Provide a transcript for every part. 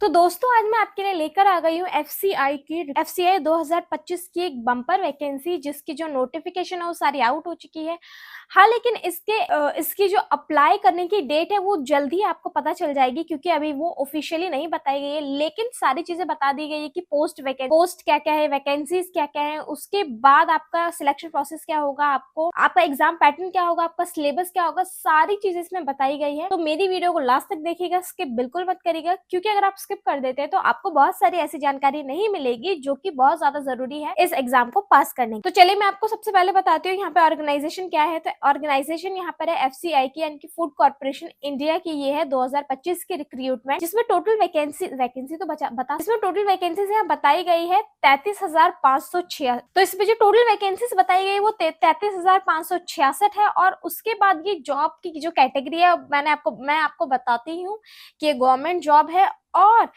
तो दोस्तों आज मैं आपके लिए लेकर आ गई हूँ एफसीआई 2025 की एक बम्पर वैकेंसी जिसकी जो नोटिफिकेशन है वो सारी आउट हो चुकी है। हाँ, लेकिन इसकी जो अप्लाई करने की डेट है वो जल्दी आपको पता चल जाएगी, क्योंकि अभी वो ऑफिशियली नहीं बताई गई है। लेकिन सारी चीजें बता दी गई है कि पोस्ट क्या क्या है, वैकेंसीज क्या क्या है, उसके बाद आपका सिलेक्शन प्रोसेस क्या होगा, आपका एग्जाम पैटर्न क्या होगा, आपका सिलेबस क्या होगा, सारी चीजें इसमें बताई गई है। तो मेरी वीडियो को लास्ट तक देखिएगा, स्किप बिल्कुल मत करिएगा, क्योंकि अगर आप स्किप कर देते हैं तो आपको बहुत सारी ऐसी जानकारी नहीं मिलेगी जो कि बहुत ज्यादा जरूरी है इस एग्जाम को पास करने की। तो चलिए मैं आपको सबसे पहले बताती हूँ यहाँ पे ऑर्गेनाइजेशन क्या है। तो ऑर्गेनाइजेशन यहाँ पर है एफसीआई की, यानी कि फूड कॉर्पोरेशन इंडिया की। ये है 2025 की रिक्रूटमेंट, जिसमें टोटल वैकेंसी तो बता इसमें टोटल वैकेंसीज यहाँ बताई गई है 33,566। तो इसमें जो टोटल वैकेंसीज बताई गई वो 33,566 है। और उसके बाद ये जॉब की जो कैटेगरी है मैं आपको बताती हूँ कि ये गवर्नमेंट जॉब है। और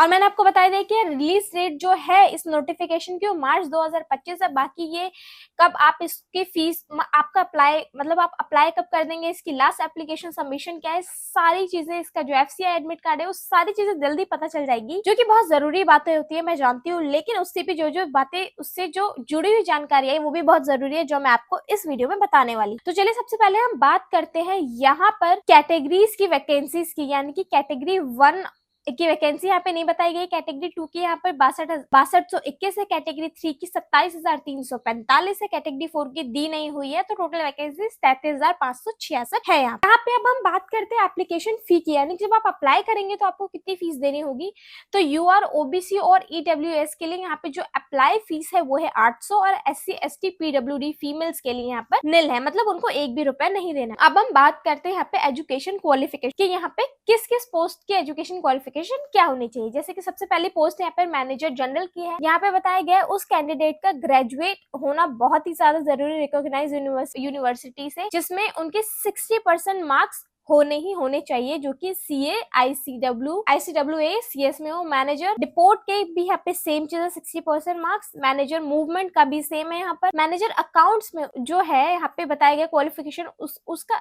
मैंने आपको बताया दिया कि रिलीज डेट जो है इस नोटिफिकेशन की वो मार्च 2025 है। बाकी ये कब आप इसकी फीस आपका आप अप्लाई कब कर देंगे, इसकी लास्ट एप्लीकेशन सबमिशन क्या है, सारी चीजें, इसका जो एफसीआई एडमिट कार्ड है वो सारी चीजें जल्दी पता चल जाएगी, जो कि बहुत जरूरी बातें होती है मैं जानती हूँ। लेकिन उससे भी जो बातें उससे जो जुड़ी हुई जानकारी है वो भी बहुत जरूरी है, जो मैं आपको इस वीडियो में बताने वाली। तो चलिए सबसे पहले हम बात करते हैं यहाँ पर कैटेगरीज की वैकेंसीज की, यानी कि कैटेगरी 1 की वैकेंसी यहाँ पे नहीं बताई गई। कैटेगरी 2 की यहाँ पर 62,121 है, कैटेगरी 3 की 27,345 है, कैटेगरी 4 की दी नहीं हुई है। तो टोटल वैकेंसी 33,566 है। यहाँ पे अब हम बात करते हैं एप्लीकेशन फी की, यानी जब आप अप्लाई करेंगे तो आपको कितनी फीस देनी होगी। तो यूआर, ओबीसी और ईडब्ल्यूएस के लिए यहाँ पे जो अप्लाई फीस है वो है 800, और SC ST PWD फीमेल्स के लिए यहाँ पर निल है, मतलब उनको एक भी रुपया नहीं देना। अब हम बात करते हैं यहाँ पे एजुकेशन क्वालिफिकेशन की, यहाँ पे किस किस पोस्ट की एजुकेशन क्वालिफिकेशन क्या होनी चाहिए। जैसे कि सबसे पहली पोस्ट यहाँ पर मैनेजर जनरल की है। यहाँ पे बताया गया उस कैंडिडेट का ग्रेजुएट होना बहुत ही ज्यादा जरूरी रिकॉग्नाइज यूनिवर्सिटी से, जिसमें उनके 60% मार्क्स होने चाहिए, जो कि सीए, आईसीडब्ल्यूए, सीएस में हो। मैनेजर डिपोर्ट के भी यहाँ पे सेम चीज है, 60% मार्क्स। मैनेजर मूवमेंट का भी सेम है यहाँ पर। मैनेजर अकाउंट्स में जो है यहाँ पे बताया गया क्वालिफिकेशन उसका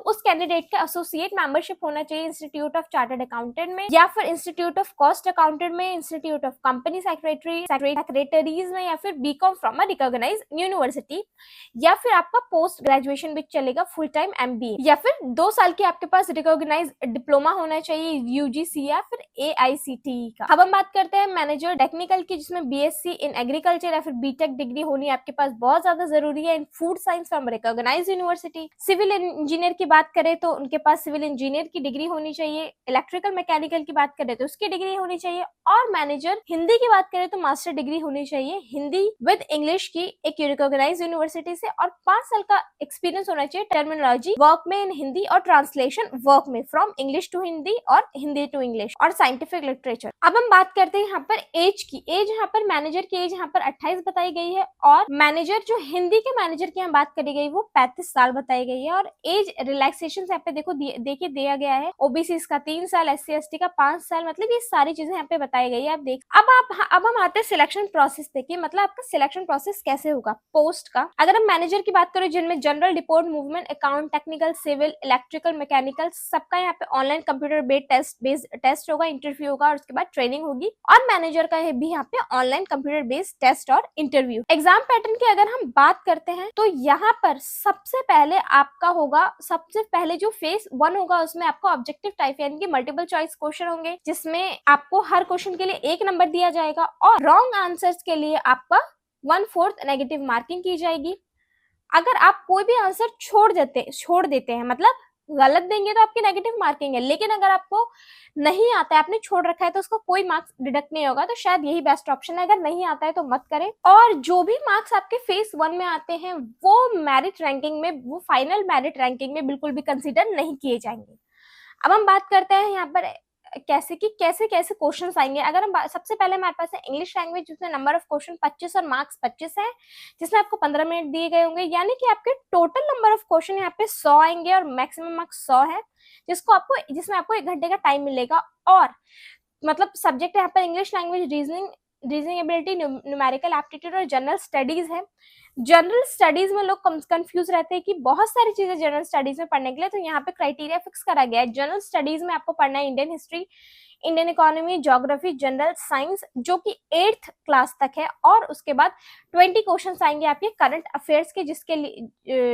उस कैंडिडेट का एसोसिएट मेंबरशिप होना चाहिए इंस्टीट्यूट ऑफ चार्टर्ड अकाउंटेंट में, या फिर इंस्टीट्यूट ऑफ कॉस्ट अकाउंटेंट में, इंस्टीट्यूट ऑफ कंपनी सेक्रेटरीज में, या फिर BCom from a recognise university, या फिर आपका पोस्ट ग्रेजुएशन भी चलेगा, फुल टाइम एमबीए, या फिर 2 साल की आपके पास रिकॉग्नाइज डिप्लोमा होना चाहिए यूजीसी या फिर एआईसीटीई का। अब हम बात करते हैं मैनेजर टेक्निकल की, जिसमें बीएससी इन एग्रीकल्चर या फिर बीटेक डिग्री होनी आपके पास बहुत ज्यादा जरूरी है in food science from recognise university. Civil engineer की बात करें तो उनके पास सिविल इंजीनियर की डिग्री होनी चाहिए। इलेक्ट्रिकल मैकेनिकल की बात करें तो उसकी डिग्री होनी चाहिए। और मैनेजर हिंदी की बात करें तो मास्टर डिग्री होनी चाहिए हिंदी विद इंग्लिश की एक रिकॉग्नाइज यूनिवर्सिटी से, और 5 साल का एक्सपीरियंस होना चाहिए टर्मिनोलॉजी वर्क में इन हिंदी और ट्रांसलेशन वर्क में, फ्रॉम इंग्लिश टू हिंदी और हिंदी टू इंग्लिश, और साइंटिफिक लिटरेचर। अब हम बात करते हैं यहाँ पर एज की। एज यहाँ पर मैनेजर की एज यहाँ पर 28 बताई गई है, और मैनेजर जो हिंदी के मैनेजर की यहाँ बात करी गई वो 35 साल बताई गई है। और एज रिलैक्सेशन यहाँ पे देखिए दिया गया है, ओबीसी का 3 साल, SC ST का 5 साल, मतलब ये सारी चीजें यहाँ पे बताई गई है। आप देख अब हम आते हैं सिलेक्शन प्रोसेस देखिए, मतलब आपका सिलेक्शन प्रोसेस कैसे होगा पोस्ट का। अगर हम मैनेजर की बात करें, जिनमें general, deport, movement, account, technical, civil, electrical, mechanical, सबका यहाँ पे ऑनलाइन कंप्यूटर बेस्ड टेस्ट होगा, इंटरव्यू होगा, और उसके बाद ट्रेनिंग होगी। और मैनेजर का भी यहाँ पे ऑनलाइन कंप्यूटर बेस्ड टेस्ट और इंटरव्यू। एग्जाम पैटर्न की अगर हम बात करते हैं तो यहाँ पर सबसे पहले जो फेज 1 होगा उसमें आपको ऑब्जेक्टिव टाइप यानी कि मल्टीपल चॉइस क्वेश्चन होंगे, जिसमें आपको हर क्वेश्चन के लिए 1 नंबर दिया जाएगा, और रॉन्ग आंसर्स के लिए आपका 1/4 नेगेटिव मार्किंग की जाएगी। अगर आप कोई भी आंसर छोड़ देते हैं, मतलब गलत देंगे तो आपकी नेगेटिव मार्किंग है, लेकिन अगर आपको नहीं आता है, आपने छोड़ रखा है, तो उसको कोई मार्क्स डिडक्ट नहीं होगा। तो शायद यही बेस्ट ऑप्शन है, अगर नहीं आता है तो मत करें। और जो भी मार्क्स आपके फेज 1 में आते हैं वो फाइनल मेरिट रैंकिंग में बिल्कुल भी कंसिडर नहीं किए जाएंगे। अब हम बात करते हैं यहाँ पर कैसे क्वेश्चंस आएंगे। अगर हम सबसे पहले हमारे पास है इंग्लिश लैंग्वेज, जिसमें नंबर ऑफ क्वेश्चन 25 और मार्क्स 25 है, जिसमें आपको 15 मिनट दिए गए होंगे, यानी कि आपके टोटल नंबर ऑफ क्वेश्चन यहाँ पे 100 आएंगे, और मैक्सिमम मार्क्स 100 है, जिसमें आपको 1 घंटे का टाइम मिलेगा। और मतलब सब्जेक्ट यहाँ पर English language, reasoning ability, numerical aptitude और जनरल स्टडीज है। जनरल स्टडीज में लोग कंफ्यूज रहते हैं कि बहुत सारी चीजें जनरल स्टडीज में पढ़ने के लिए, तो यहाँ पे क्राइटेरिया फिक्स करा गया है। जनरल स्टडीज में आपको पढ़ना है Indian history, Indian economy, geography, general science जो कि 8th क्लास तक है, और उसके बाद 20 क्वेश्चंस आएंगे आपके करंट अफेयर्स के,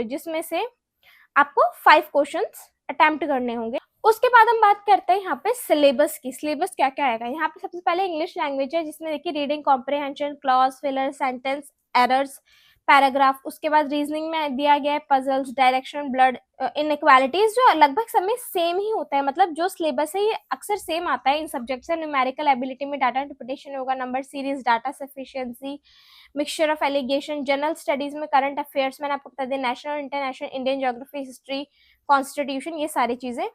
जिसमें से आपको 5 क्वेश्चंस अटेम्प्ट करने होंगे। उसके बाद हम बात करते हैं यहाँ पे सिलेबस की। सिलेबस क्या क्या आएगा यहाँ पे? सबसे पहले इंग्लिश लैंग्वेज है, जिसमें देखिए reading comprehension, clause, filler, sentence, errors, paragraph. उसके बाद रीजनिंग में दिया गया है पजल्स, डायरेक्शन, ब्लड इनइक्वालिटीज, जो लगभग समय सेम ही होता है, मतलब जो सिलेबस है ये अक्सर सेम आता है इन सब्जेक्ट से। न्यूमेरिकल एबिलिटी में डाटा इंटरप्रिटेशन होगा, number series, data sufficiency, mixture of alligation. General studies में करंट अफेयर्स, मैंने आपको बता दिया, national, international, Indian geography, history, constitution, ये सारी चीजें।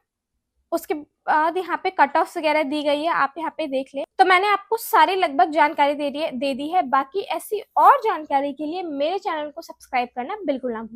उसके बाद यहाँ पे कट ऑफ वगैरह दी गई है, आप यहाँ पे देख लें। तो मैंने आपको सारी लगभग जानकारी दे दी है। बाकी ऐसी और जानकारी के लिए मेरे चैनल को सब्सक्राइब करना बिल्कुल ना भूलें।